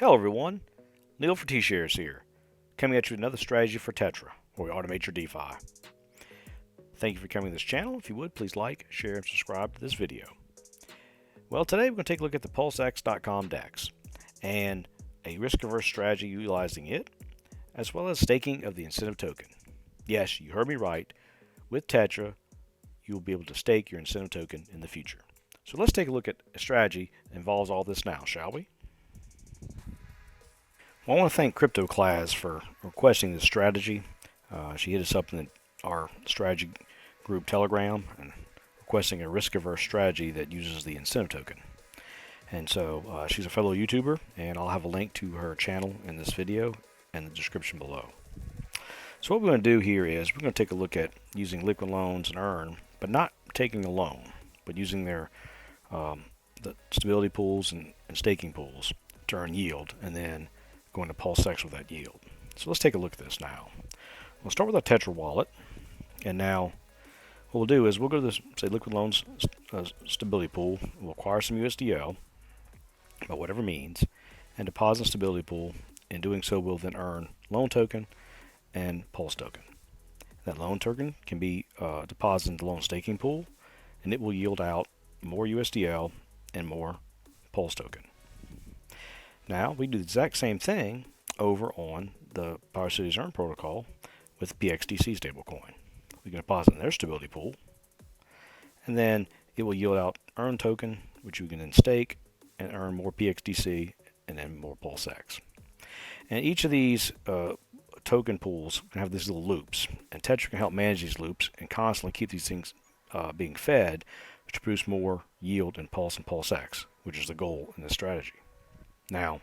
Hello everyone, Neil for T-Shares here, coming at you with another strategy for TETRA, where we automate your DeFi. Thank you for coming to this channel. If you would, please like, share, and subscribe to this video. Well, today we're going to take a look at the PulseX DEX and a risk-averse strategy utilizing it, as well as staking of the incentive token. Yes, you heard me right. With TETRA, you will be able to stake your incentive token in the future. So let's take a look at a strategy that involves all this now, shall we? Well, I want to thank CryptoClass for requesting this strategy. She hit us up in our strategy group Telegram and requesting a risk-averse strategy that uses the incentive token. And so she's a fellow YouTuber, and I'll have a link to her channel in this video and the description below. So what we're going to do here is we're going to take a look at using liquid loans and earn, but not taking a loan, but using their the stability pools and staking pools to earn yield, and then going to PulseX with that yield. So let's take a look at this now. We'll start with our TETRA wallet, and now what we'll do is we'll go to this, say, liquid loans stability pool. We'll acquire some USDL, by whatever means, and deposit stability pool. In doing so, we'll then earn loan token and pulse token. That loan token can be deposited into the loan staking pool, and it will yield out more USDL and more pulse token. Now we do the exact same thing over on the Power Cities Earn protocol with PXDC stablecoin. We can deposit in their stability pool, and then it will yield out earn token, which you can then stake and earn more PXDC and then more PulseX. And each of these token pools can have these little loops, and TETRA can help manage these loops and constantly keep these things being fed to produce more yield in Pulse and PulseX, which is the goal in this strategy. Now,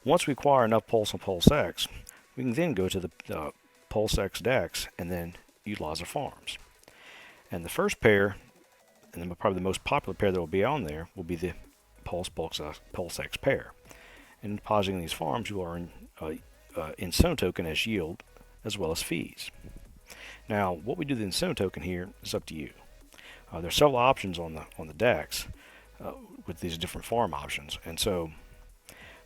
once we acquire enough Pulse and PulseX, we can then go to the PulseX DEX and then utilize our farms. And the first pair, and then probably the most popular pair that will be on there, will be the PulseX pair. And depositing these farms, you will earn incentive token as yield, as well as fees. Now, what we do with the incentive token here is up to you. There are several options on the DEX with these different farm options, and so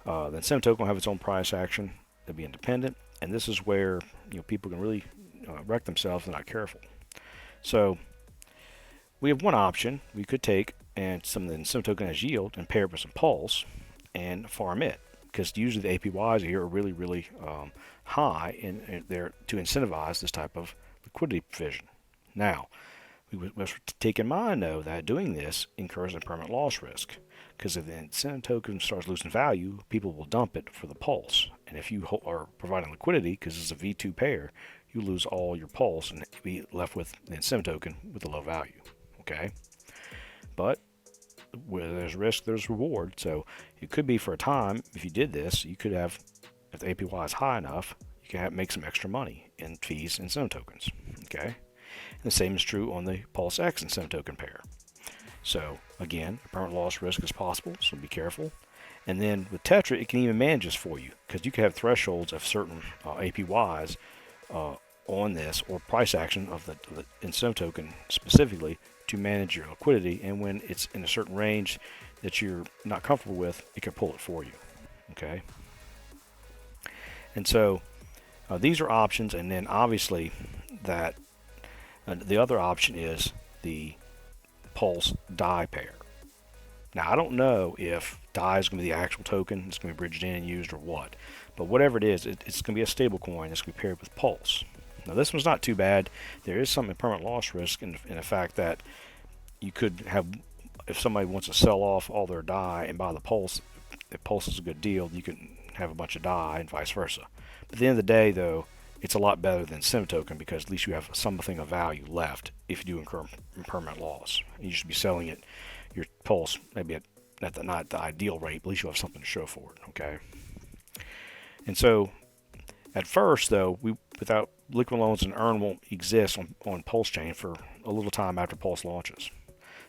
the incentive token will have its own price action. They'll be independent, and this is where people can really wreck themselves if they're not careful. So we have one option. We could take and some of the incentive token as yield and pair it with some pulse and farm it, because usually the APYs here are really high in there to incentivize this type of liquidity provision. Now, we must take in mind, though, that doing this incurs a permanent loss risk, because if the incentive token starts losing value, people will dump it for the pulse. And if you are providing liquidity, because it's a V2 pair, you lose all your pulse and be left with the incentive token with a low value. Okay? But where there's risk, there's reward. So it could be for a time, if you did this, you could have, if the APY is high enough, you can make some extra money in fees and incentive tokens. Okay? And the same is true on the PulseX incentive token pair. So again, a permanent loss risk is possible, so be careful. And then with TETRA, it can even manage this for you, because you can have thresholds of certain APYs on this, or price action of the incentive token specifically, to manage your liquidity. And when it's in a certain range that you're not comfortable with, it can pull it for you. Okay. And so these are options, and then obviously that the other option is the Pulse DAI pair. Now, I don't know if DAI is going to be the actual token, it's going to be bridged in and used, or what. But whatever it is, it's going to be a stable coin. It's going to be paired with Pulse. Now, this one's not too bad. There is some permanent loss risk in the fact that you could have, if somebody wants to sell off all their DAI and buy the Pulse, if Pulse is a good deal, you can have a bunch of DAI and vice versa. But at the end of the day, though, it's a lot better than incentive token, because at least you have something of value left if you do incur permanent loss. You should be selling it, your Pulse, maybe at not the ideal rate, but at least you'll have something to show for it. Okay. And so at first, though, without liquid loans and earn won't exist on Pulse chain for a little time after Pulse launches.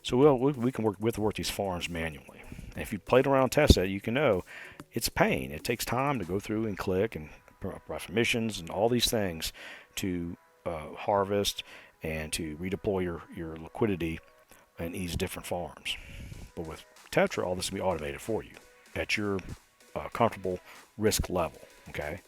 So we can work these farms manually. And if you played around and tested it, you can know it's a pain. It takes time to go through and click and provide permissions and all these things to harvest and to redeploy your liquidity in these different farms. But with TETRA, all this will be automated for you at your comfortable risk level. Okay,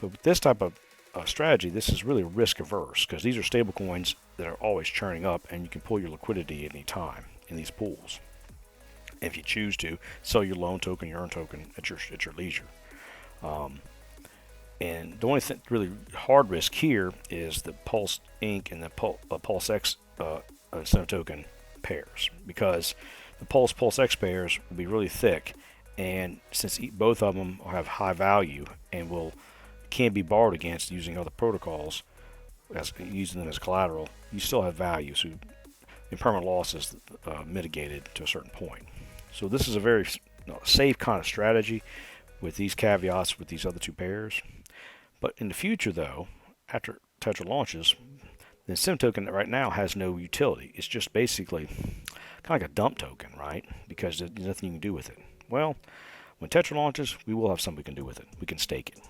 but with this type of strategy, this is really risk averse because these are stable coins that are always churning up, and you can pull your liquidity at any time in these pools. If you choose to sell your loan token, your earn token at your leisure. And the only really hard risk here is the Pulse Inc. and the PulseX incentive token pairs, because the PulseX pairs will be really thick, and since both of them have high value and can be borrowed against using other protocols, using them as collateral, you still have value. So impermanent loss is mitigated to a certain point. So this is a very safe kind of strategy with these caveats with these other two pairs. But in the future, though, after TETRA launches, the incentive token right now has no utility. It's just basically kind of like a dump token, right? Because there's nothing you can do with it. Well, when TETRA launches, we will have something we can do with it. We can stake it.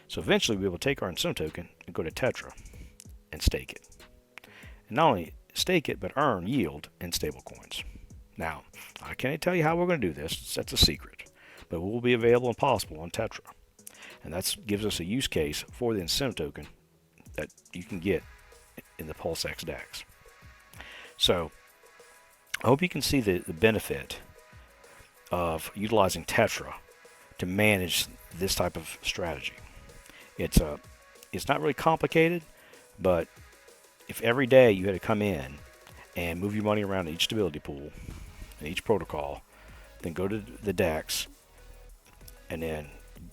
So eventually, we will take our incentive token and go to TETRA and stake it. And not only stake it, but earn yield in stablecoins. Now, I can't tell you how we're going to do this. That's a secret. But it will be available and possible on TETRA. And that gives us a use case for the incentive token that you can get in the PulseX DEX. So I hope you can see the benefit of utilizing TETRA to manage this type of strategy. It's not really complicated, but if every day you had to come in and move your money around in each stability pool and each protocol, then go to the DEX and then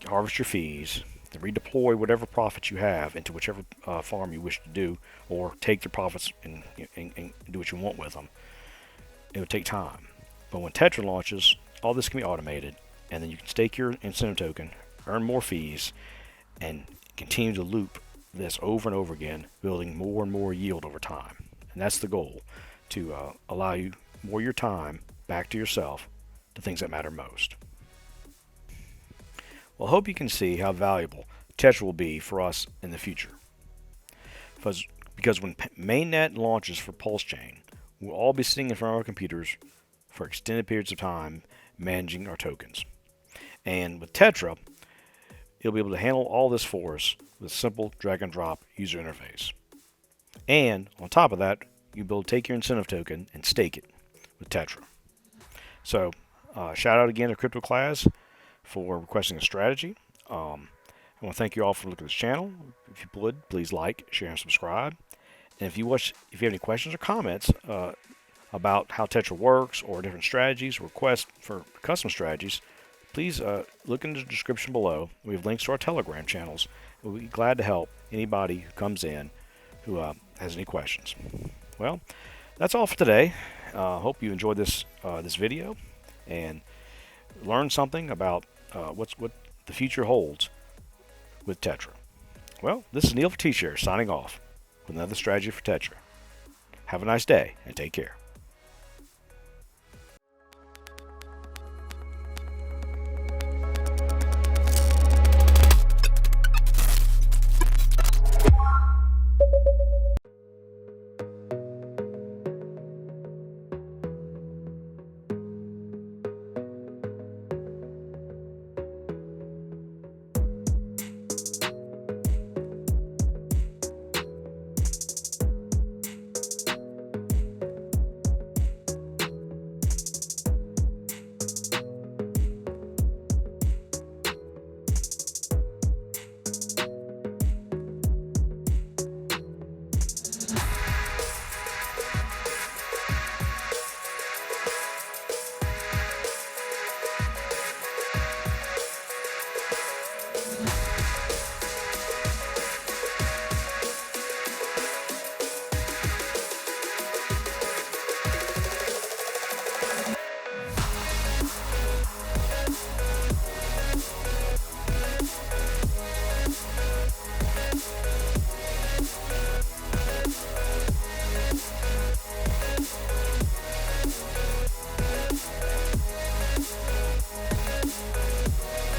harvest your fees, then redeploy whatever profits you have into whichever farm you wish to do, or take your profits and do what you want with them, it would take time. But when TETRA launches, all this can be automated, and then you can stake your incentive token, earn more fees, and continue to loop this over and over again, building more and more yield over time. And that's the goal, to allow you more of your time back to yourself, to things that matter most. Well, I hope you can see how valuable TETRA will be for us in the future. Because when mainnet launches for Pulse Chain, we'll all be sitting in front of our computers for extended periods of time managing our tokens. And with TETRA, it'll be able to handle all this for us with a simple drag and drop user interface. And on top of that, you'll be able to take your incentive token and stake it with TETRA. So shout out again to Crypto Class for requesting a strategy. I want to thank you all for looking at this channel. If you would, please like, share, and subscribe. And if you have any questions or comments about how TETRA works, or different strategies, or requests for custom strategies, please look in the description below. We have links to our Telegram channels. We'll be glad to help anybody who comes in who has any questions. Well, that's all for today. Hope you enjoyed this video and learned something about what the future holds with TETRA. Well, this is Neil for T-Shares signing off with another strategy for TETRA. Have a nice day and take care.